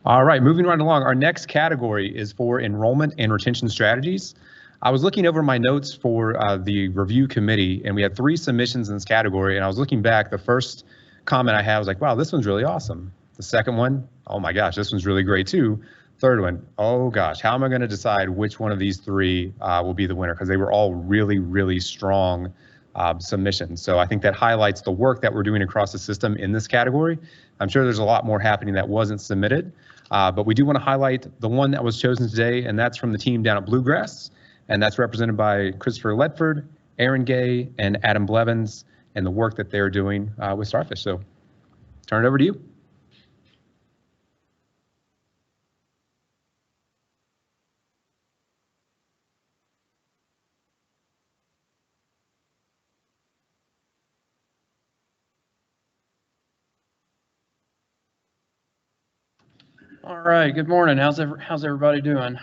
All right, moving right along. Our next category is for enrollment and retention strategies. I was looking over my notes for the review committee, and we had 3 submissions in this category. And I was looking back. The first comment I had was like, wow, this one's really awesome. The second one, oh my gosh, this one's really great too. Third one, oh gosh, how am I going to decide which one of these 3 will be the winner? Because they were all really, really strong submissions. So I think that highlights the work that we're doing across the system in this category. I'm sure there's a lot more happening that wasn't submitted, but we do want to highlight the one that was chosen today, and that's from the team down at Bluegrass, and that's represented by Christopher Ledford, Aaron Gay, and Adam Blevins, and the work that they're doing with Starfish. So turn it over to you. All right, good morning. How's everybody doing?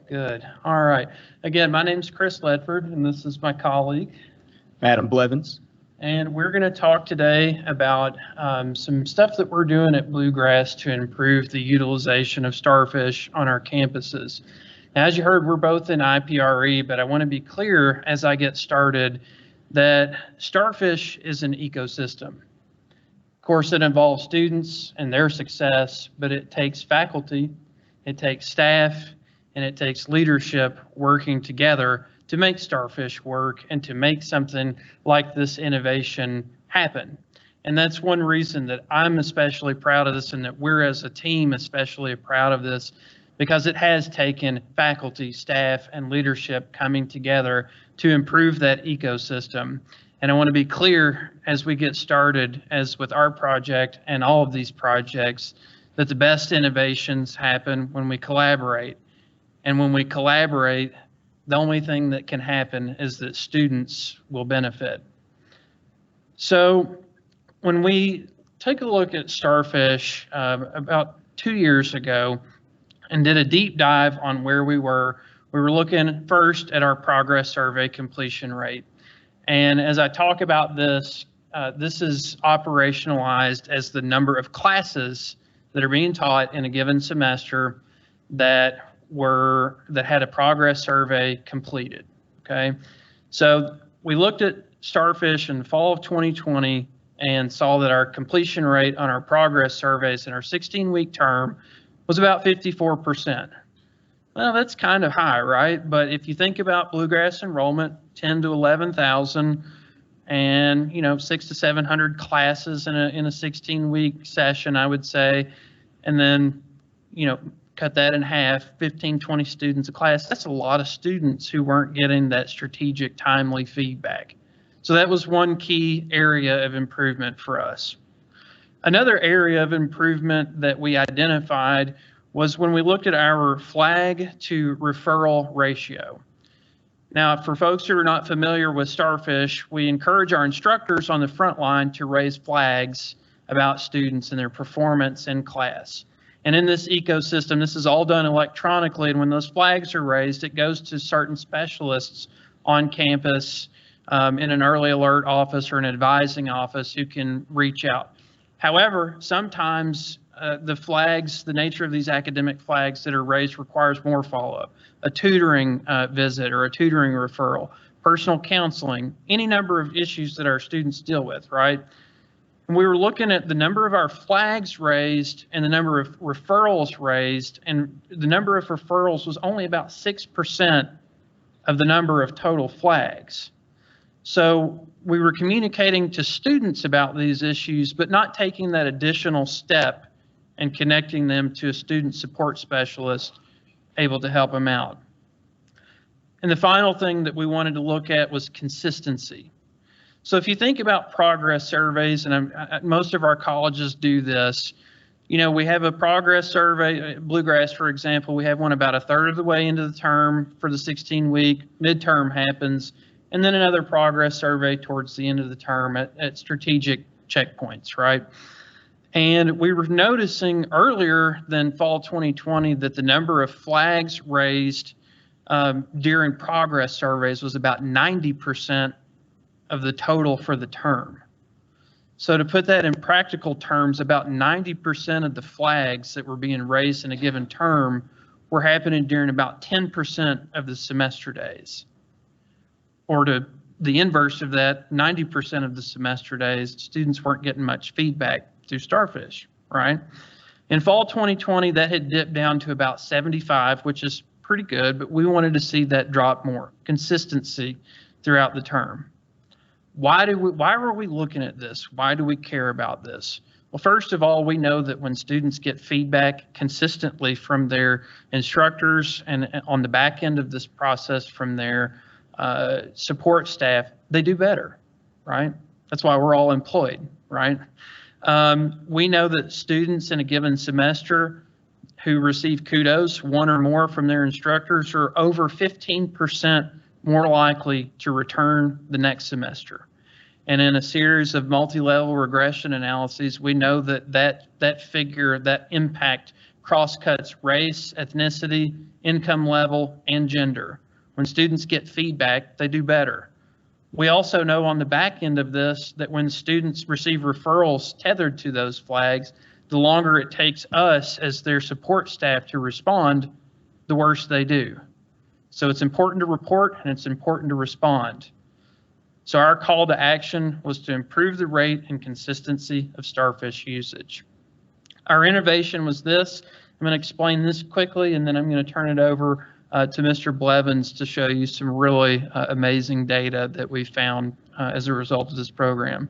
Good. All right. Again, my name's Chris Ledford, and this is my colleague, Adam Blevins. And we're going to talk today about some stuff that we're doing at Bluegrass to improve the utilization of starfish on our campuses. Now, as you heard, we're both in IPRE, but I want to be clear as I get started that starfish is an ecosystem. Of course, it involves students and their success, but it takes faculty, it takes staff, and it takes leadership working together to make starfish work and to make something like this innovation happen. And that's one reason that I'm especially proud of this, and that we're as a team especially proud of this, because it has taken faculty, staff, and leadership coming together to improve that ecosystem. And I want to be clear as we get started, as with our project and all of these projects, that the best innovations happen when we collaborate. And when we collaborate, the only thing that can happen is that students will benefit. So when we take a look at starfish about 2 years ago and did a deep dive on where we were looking first at our progress survey completion rate. And as I talk about this, this is operationalized as the number of classes that are being taught in a given semester that had a progress survey completed. Okay, so we looked at starfish in the fall of 2020 and saw that our completion rate on our progress surveys in our 16-week term was about 54%. Well, that's kind of high, right? But if you think about Bluegrass enrollment, 10 to 11,000, and 600 to 700 classes in a 16-week session, I would say, and then cut that in half, 15, 20 students a class. That's a lot of students who weren't getting that strategic, timely feedback. So that was one key area of improvement for us. Another area of improvement that we identified was when we looked at our flag to referral ratio. Now, for folks who are not familiar with starfish, we encourage our instructors on the front line to raise flags about students and their performance in class. And in this ecosystem, this is all done electronically, and when those flags are raised, it goes to certain specialists on campus in an early alert office or an advising office who can reach out. However, sometimes the nature of these academic flags that are raised requires more follow-up, a tutoring visit or a tutoring referral, personal counseling, any number of issues that our students deal with, right? And we were looking at the number of our flags raised and the number of referrals raised, and the number of referrals was only about 6% of the number of total flags. So we were communicating to students about these issues, but not taking that additional step and connecting them to a student support specialist able to help them out. And the final thing that we wanted to look at was consistency. So if you think about progress surveys, and most of our colleges do this, we have a progress survey, Bluegrass, for example, we have one about a third of the way into the term for the 16-week, midterm happens, and then another progress survey towards the end of the term at strategic checkpoints, right? And we were noticing earlier than fall 2020 that the number of flags raised during progress surveys was about 90% of the total for the term. So to put that in practical terms, about 90% of the flags that were being raised in a given term were happening during about 10% of the semester days. Or to the inverse of that, 90% of the semester days, students weren't getting much feedback through Starfish, right? In fall 2020, that had dipped down to about 75, which is pretty good, but we wanted to see that drop more, consistency throughout the term. Why were we looking at this? Why do we care about this? Well, first of all, we know that when students get feedback consistently from their instructors and on the back end of this process from their support staff, they do better, right? That's why we're all employed, right? We know that students in a given semester who receive kudos, one or more from their instructors, are over 15% more likely to return the next semester. And in a series of multi-level regression analyses, we know that that figure, that impact cross-cuts race, ethnicity, income level, and gender. When students get feedback, they do better. We also know on the back end of this that when students receive referrals tethered to those flags, the longer it takes us as their support staff to respond, the worse they do. So it's important to report and it's important to respond. So our call to action was to improve the rate and consistency of Starfish usage. Our innovation was this. I'm going to explain this quickly, and then I'm going to turn it over to Mr. Blevins to show you some really amazing data that we found as a result of this program.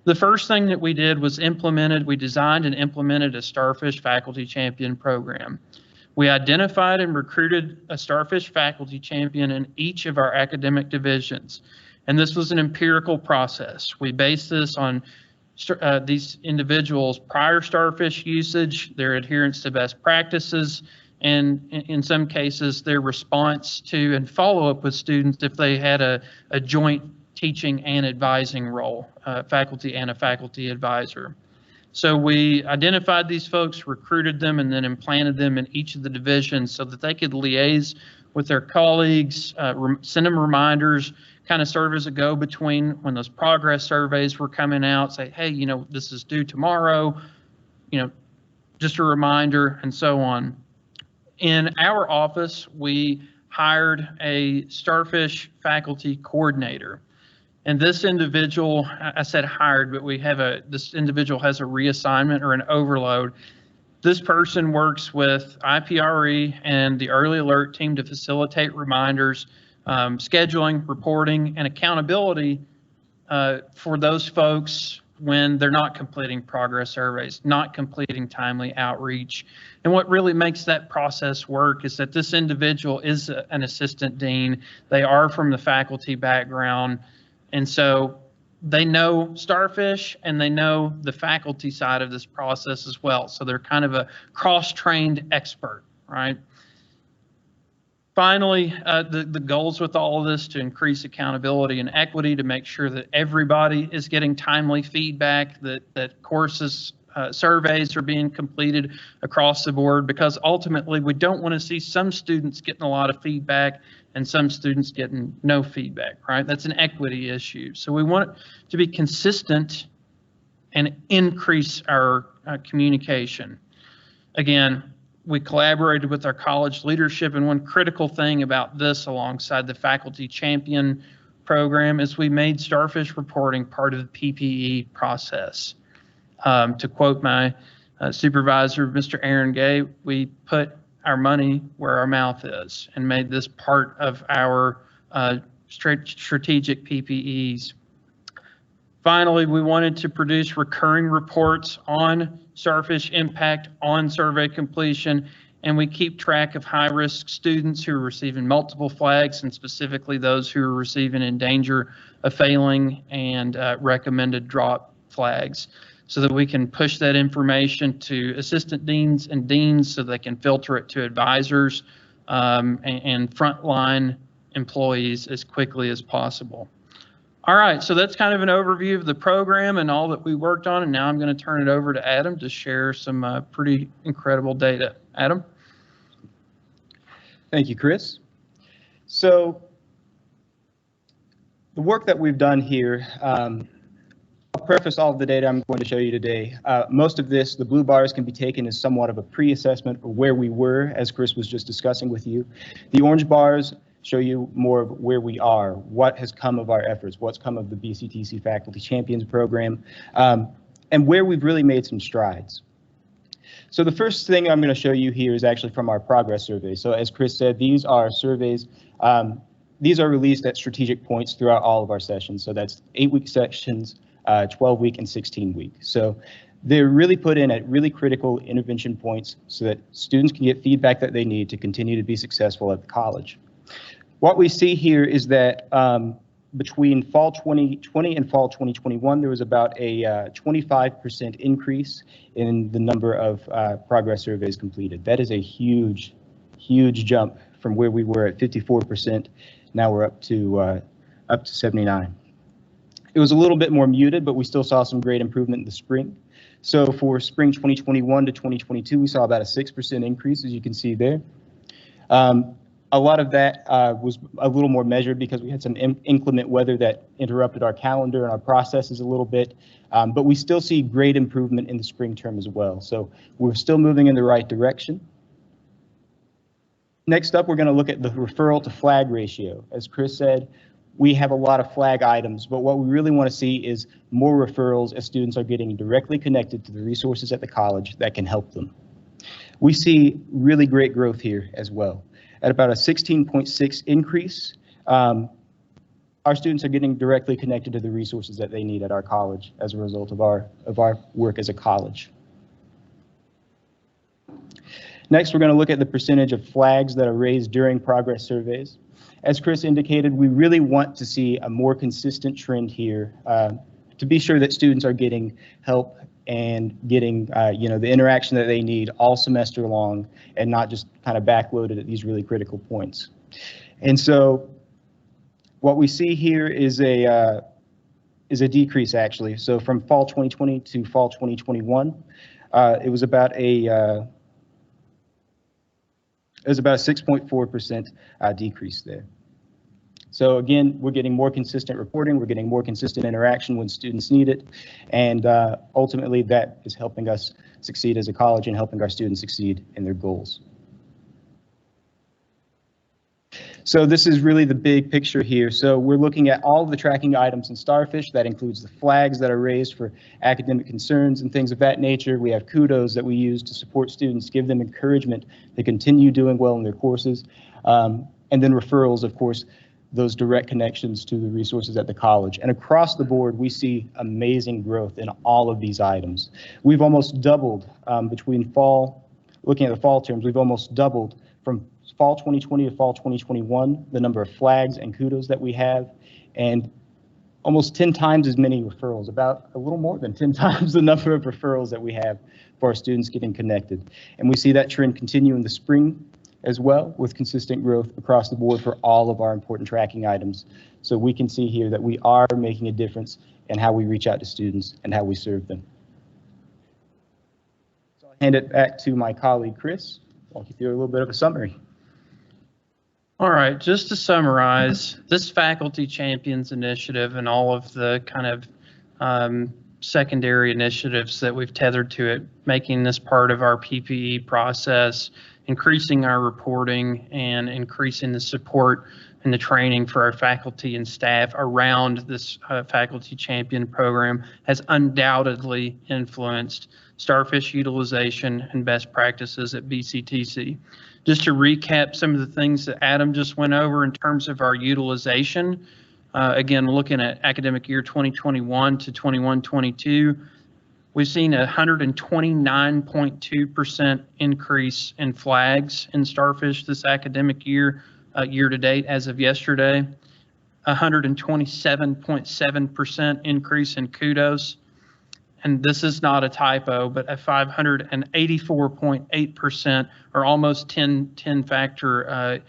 The first thing that we did was we designed and implemented a Starfish Faculty Champion program. We identified and recruited a Starfish Faculty Champion in each of our academic divisions. And this was an empirical process. We based this on these individuals' prior Starfish usage, their adherence to best practices, and in some cases, their response to and follow-up with students if they had a joint teaching and advising role, faculty and a faculty advisor. So we identified these folks, recruited them, and then implanted them in each of the divisions so that they could liaise with their colleagues, send them reminders, kind of serve as a go-between when those progress surveys were coming out, say, hey, you know, this is due tomorrow, you know, just a reminder, and so on. In our office, we hired a Starfish faculty coordinator. And this individual, I said hired, but this individual has a reassignment or an overload. This person works with IPRE and the early alert team to facilitate reminders, scheduling, reporting, and accountability for those folks when they're not completing progress surveys, not completing timely outreach. And what really makes that process work is that this individual is an assistant dean. They are from the faculty background. And so they know Starfish and they know the faculty side of this process as well. So they're kind of a cross-trained expert, right? Finally, the goals with all of this to increase accountability and equity, to make sure that everybody is getting timely feedback, that courses, surveys are being completed across the board, because ultimately we don't want to see some students getting a lot of feedback and some students getting no feedback, right? That's an equity issue. So we want it to be consistent and increase our communication. Again, we collaborated with our college leadership, and one critical thing about this alongside the faculty champion program is we made Starfish reporting part of the PPE process. To quote my supervisor, Mr. Aaron Gay, we put our money where our mouth is and made this part of our strategic PPEs. Finally, we wanted to produce recurring reports on Starfish impact on survey completion, and we keep track of high-risk students who are receiving multiple flags, and specifically those who are receiving in danger of failing and recommended drop flags, so that we can push that information to assistant deans and deans so they can filter it to advisors and frontline employees as quickly as possible. All right, so that's kind of an overview of the program and all that we worked on, and now I'm going to turn it over to Adam to share some pretty incredible data. Adam? Thank you, Chris. So the work that we've done here, I'll preface all of the data I'm going to show you today. Most of this, the blue bars, can be taken as somewhat of a pre-assessment of where we were, as Chris was just discussing with you. The orange bars show you more of where we are, what has come of our efforts, what's come of the BCTC Faculty Champions Program, and where we've really made some strides. So the first thing I'm going to show you here is actually from our progress survey. So as Chris said, these are surveys. These are released at strategic points throughout all of our sessions. So that's 8-week sections, 12-week, and 16-week. So they're really put in at really critical intervention points so that students can get feedback that they need to continue to be successful at the college. What we see here is that between fall 2020 and fall 2021, there was about a 25% increase in the number of progress surveys completed. That is a huge, huge jump from where we were at 54%. Now we're up to 79. It was a little bit more muted, but we still saw some great improvement in the spring. So for spring 2021 to 2022, we saw about a 6% increase, as you can see there. A lot of that was a little more measured because we had some inclement weather that interrupted our calendar and our processes a little bit, but we still see great improvement in the spring term as well. So we're still moving in the right direction. Next up, we're going to look at the referral to flag ratio. As Chris said, we have a lot of flag items, but what we really want to see is more referrals as students are getting directly connected to the resources at the college that can help them. We see really great growth here as well. At about a 16.6 increase, our students are getting directly connected to the resources that they need at our college as a result of our work as a college. Next, we're going to look at the percentage of flags that are raised during progress surveys. As Chris indicated, we really want to see a more consistent trend here to be sure that students are getting help and getting the interaction that they need all semester long and not just kind of backloaded at these really critical points. And so what we see here is a decrease actually. So from fall 2020 to fall 2021, it was about a 6.4% decrease there. So again, we're getting more consistent reporting, we're getting more consistent interaction when students need it, and ultimately that is helping us succeed as a college and helping our students succeed in their goals. So this is really the big picture here. So we're looking at all of the tracking items in Starfish. That includes the flags that are raised for academic concerns and things of that nature. We have kudos that we use to support students, give them encouragement to continue doing well in their courses. And then referrals, of course, those direct connections to the resources at the college. And across the board, we see amazing growth in all of these items. We've almost doubled between fall, looking at the fall terms, we've almost doubled from fall 2020 to fall 2021, the number of flags and kudos that we have, and almost 10 times as many referrals, about a little more than 10 times the number of referrals that we have for our students getting connected. And we see that trend continue in the spring as well, with consistent growth across the board for all of our important tracking items. So we can see here that we are making a difference in how we reach out to students and how we serve them. So I'll hand it back to my colleague, Chris, walk you through a little bit of a summary. All right, just to summarize, this Faculty Champions Initiative and all of the kind of secondary initiatives that we've tethered to it, making this part of our PPE process, increasing our reporting, and increasing the support and the training for our faculty and staff around this Faculty Champion program has undoubtedly influenced starfish utilization and best practices at BCTC. Just to recap some of the things that Adam just went over in terms of our utilization, again, looking at academic year 2021 to 21-22, we've seen a 129.2% increase in flags in starfish this academic year, year to date as of yesterday, 127.7% increase in kudos, and this is not a typo, but a 584.8% or almost 10 factor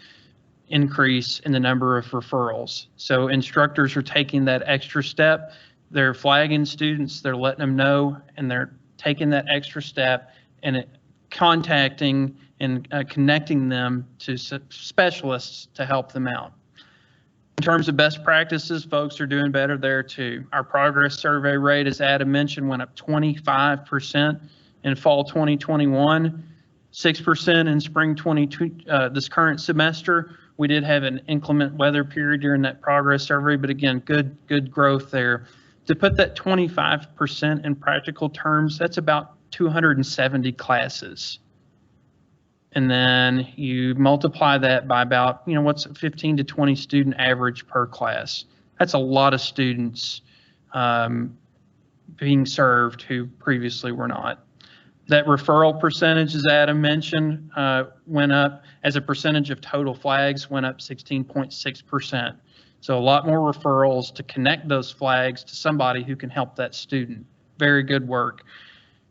increase in the number of referrals. So instructors are taking that extra step. They're flagging students, they're letting them know, and they're taking that extra step and contacting and connecting them to specialists to help them out. In terms of best practices, folks are doing better there too. Our progress survey rate, as Adam mentioned, went up 25% in fall 2021, 6% in spring 22, this current semester. We did have an inclement weather period during that progress survey, but again, good growth there. To put that 25% in practical terms, that's about 270 classes. And then you multiply that by about, what's 15 to 20 student average per class. That's a lot of students being served who previously were not. That referral percentage, as Adam mentioned, went up as a percentage of total flags, went up 16.6%. So a lot more referrals to connect those flags to somebody who can help that student. Very good work.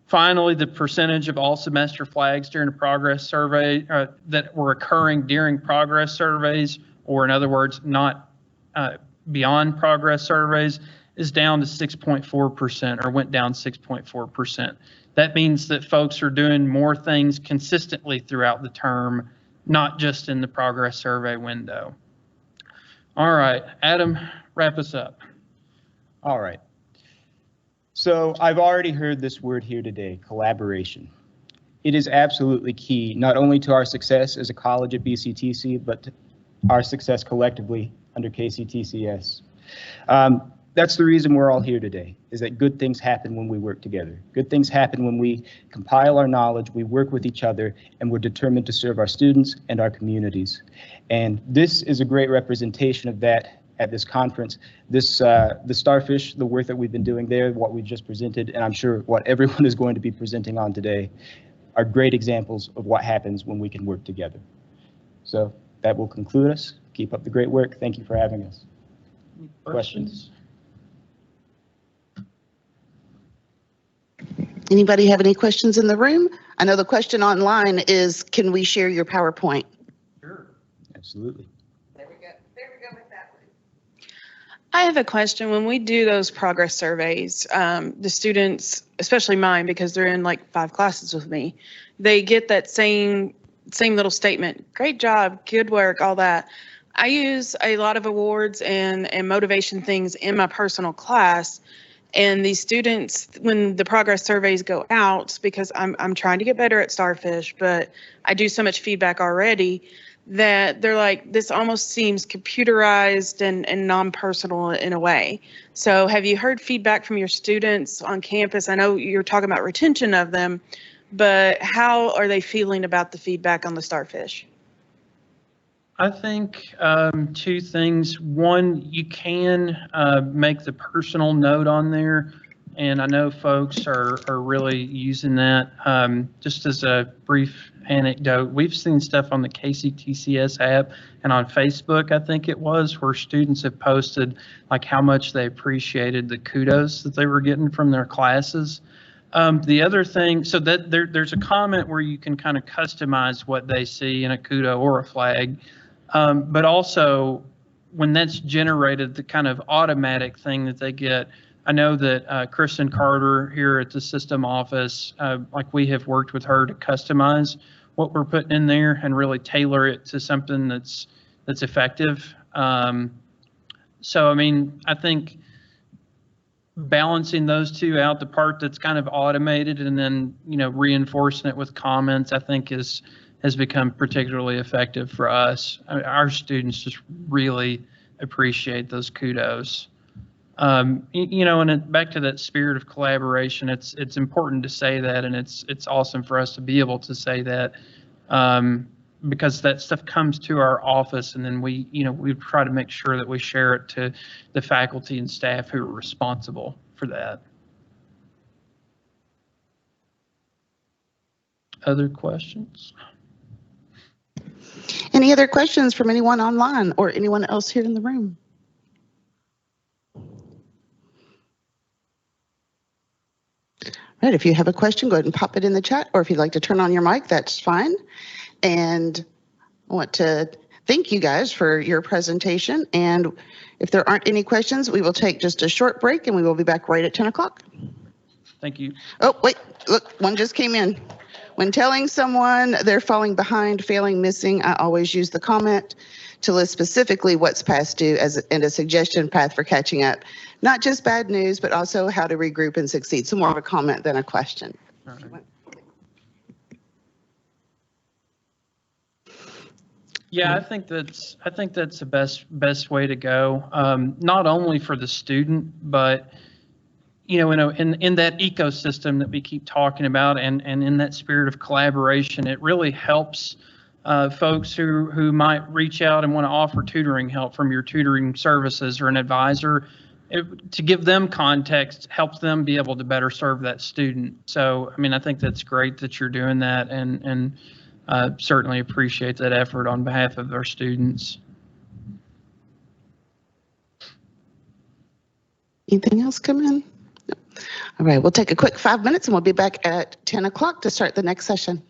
Finally, the percentage of all semester flags during a progress survey that were occurring during progress surveys, or in other words, not beyond progress surveys, is down to 6.4%, or went down 6.4%. That means that folks are doing more things consistently throughout the term, not just in the progress survey window. All right, Adam, wrap us up. All right. So I've already heard this word here today, collaboration. It is absolutely key, not only to our success as a college at BCTC, but to our success collectively under KCTCS. That's the reason we're all here today, is that good things happen when we work together. Good things happen when we compile our knowledge, we work with each other, and we're determined to serve our students and our communities. And this is a great representation of that at this conference. The starfish, the work that we've been doing there, what we just presented, and I'm sure what everyone is going to be presenting on today, are great examples of what happens when we can work together. So that will conclude us. Keep up the great work. Thank you for having us. Any questions? Anybody have any questions in the room? I know the question online is, can we share your PowerPoint? Sure. Absolutely. There we go with that one. I have a question. When we do those progress surveys, the students, especially mine, because they're in like 5 classes with me, they get that same little statement. Great job, good work, all that. I use a lot of awards and motivation things in my personal class. And these students, when the progress surveys go out, because I'm trying to get better at starfish, but I do so much feedback already that they're like, this almost seems computerized and non-personal in a way. So have you heard feedback from your students on campus? I know you're talking about retention of them, but how are they feeling about the feedback on the starfish? I think 2 things. One, you can make the personal note on there, and I know folks are really using that. Just as a brief anecdote, we've seen stuff on the KCTCS app and on Facebook, I think it was, where students have posted like how much they appreciated the kudos that they were getting from their classes. The other thing, so that there's a comment where you can kind of customize what they see in a kudo or a flag. But also, when that's generated, the kind of automatic thing that they get, I know that Kristen Carter here at the system office, like we have worked with her to customize what we're putting in there and really tailor it to something that's effective. So, I mean, I think balancing those 2 out, the part that's kind of automated and then, reinforcing it with comments, I think has become particularly effective for us. Our students just really appreciate those kudos. And back to that spirit of collaboration, it's important to say that, and it's awesome for us to be able to say that, because that stuff comes to our office, and then we try to make sure that we share it to the faculty and staff who are responsible for that. Other questions? Any other questions from anyone online or anyone else here in the room? Right, if you have a question, go ahead and pop it in the chat, or if you'd like to turn on your mic, that's fine. And I want to thank you guys for your presentation. And if there aren't any questions, we will take just a short break and we will be back right at 10 o'clock. Thank you. Oh, wait, look, one just came in. When telling someone they're falling behind, failing, missing, I always use the comment, to list specifically what's past due and a suggestion path for catching up. Not just bad news, but also how to regroup and succeed. So more of a comment than a question. All right. Yeah, I think that's the best way to go. Not only for the student, but in that ecosystem that we keep talking about, and in that spirit of collaboration, it really helps folks who might reach out and want to offer tutoring help from your tutoring services or an advisor. To give them context helps them be able to better serve that student. So, I mean, I think that's great that you're doing that, and certainly appreciate that effort on behalf of our students. Anything else come in? No. All right, we'll take a quick 5 minutes and we'll be back at 10 o'clock to start the next session.